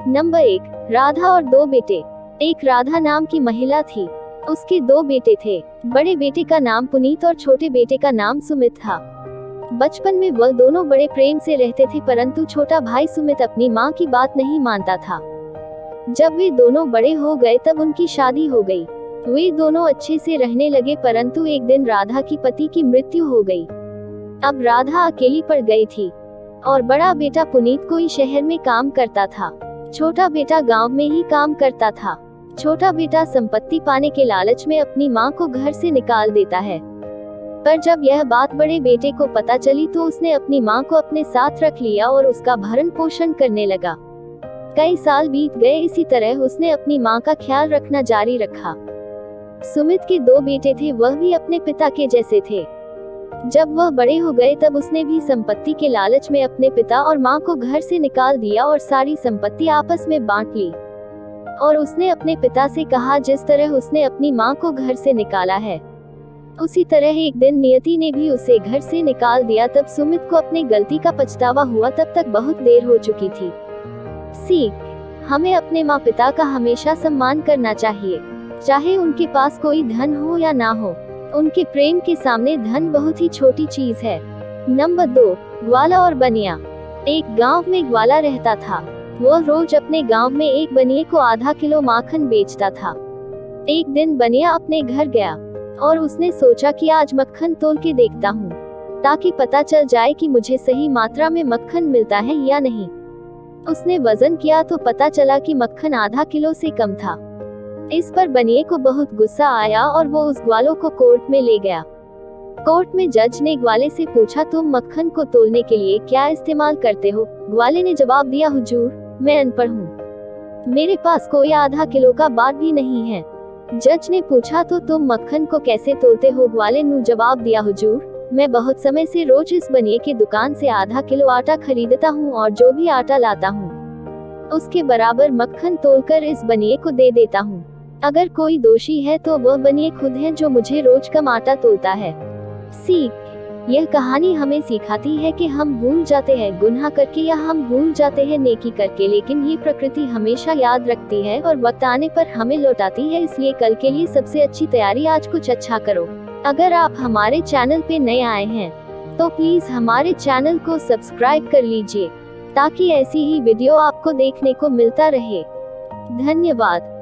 Number 1, Radha और 2 बेटे। एक राधा नाम की महिला थी। उसके 2 बेटे थे। बड़े बेटे का नाम पुनीत और छोटे बेटे का नाम सुमित था। बचपन में वह दोनों बड़े प्रेम से रहते थे, परंतु छोटा भाई सुमित अपनी माँ की बात नहीं मानता था। जब वे दोनों बड़े हो गए तब उनकी शादी हो गई। वे दोनों अच्छे से रहने लगे, परंतु एक दिन राधा की पति की मृत्यु हो गई। अब राधा अकेली पड़ गई थी और बड़ा बेटा पुनीत कोई शहर में काम करता था। छोटा बेटा गांव में ही काम करता था। छोटा बेटा संपत्ति पाने के लालच में अपनी मां को घर से निकाल देता है। पर जब यह बात बड़े बेटे को पता चली तो उसने अपनी मां को अपने साथ रख लिया और उसका भरण पोषण करने लगा। कई साल बीत गए, इसी तरह उसने अपनी मां का ख्याल रखना जारी रखा। सुमित के 2 बेटे थे, वह भी अपने पिता के जैसे थे। जब वह बड़े हो गए तब उसने भी संपत्ति के लालच में अपने पिता और मां को घर से निकाल दिया और सारी संपत्ति आपस में बांट ली। और उसने अपने पिता से कहा, जिस तरह उसने अपनी मां को घर से निकाला है, उसी तरह एक दिन नियति ने भी उसे घर से निकाल दिया। तब सुमित को अपनी गलती का पछतावा हुआ। तब तक बहुत देर हो चुकी थी। सीख: हमें अपने माँ पिता का हमेशा सम्मान करना चाहिए, चाहे उनके पास कोई धन हो या ना हो। उनके प्रेम के सामने धन बहुत ही छोटी चीज है। नंबर 2, ग्वाला और बनिया। एक गांव में ग्वाला रहता था। वह रोज अपने गांव में एक बनिए को आधा किलो माखन बेचता था। एक दिन बनिया अपने घर गया और उसने सोचा कि आज मक्खन तोल के देखता हूँ, ताकि पता चल जाए कि मुझे सही मात्रा में मक्खन मिलता है या नहीं। उसने वजन किया तो पता चला कि मक्खन आधा किलो से कम था। इस पर बनिए को बहुत गुस्सा आया और वो उस ग्वालों को कोर्ट में ले गया। कोर्ट में जज ने ग्वाले से पूछा, तुम मक्खन को तोलने के लिए क्या इस्तेमाल करते हो? ग्वाले ने जवाब दिया, हुजूर, मैं अनपढ़ हूँ, मेरे पास कोई आधा किलो का बाट भी नहीं है। जज ने पूछा, तो तुम मक्खन को कैसे तोलते हो? ग्वाले ने जवाब दिया, हुजूर, मैं बहुत समय से रोज इस बनिए की दुकान से आधा किलो आटा खरीदता हूँ और जो भी आटा लाता हूँ उसके बराबर मक्खन तोलकर इस बनिए को दे देता हूँ। अगर कोई दोषी है तो वह बनिए खुद है जो मुझे रोज कम आटा तोलता है। सीख: यह कहानी हमें सिखाती है कि हम भूल जाते हैं गुनाह करके या हम भूल जाते हैं नेकी करके, लेकिन ये प्रकृति हमेशा याद रखती है और वक्त आने पर हमें लौटाती है। इसलिए कल के लिए सबसे अच्छी तैयारी आज कुछ अच्छा करो। अगर आप हमारे चैनल पे नए आए हैं तो प्लीज हमारे चैनल को सब्सक्राइब कर लीजिए, ताकि ऐसी ही वीडियो आपको देखने को मिलता रहे। धन्यवाद।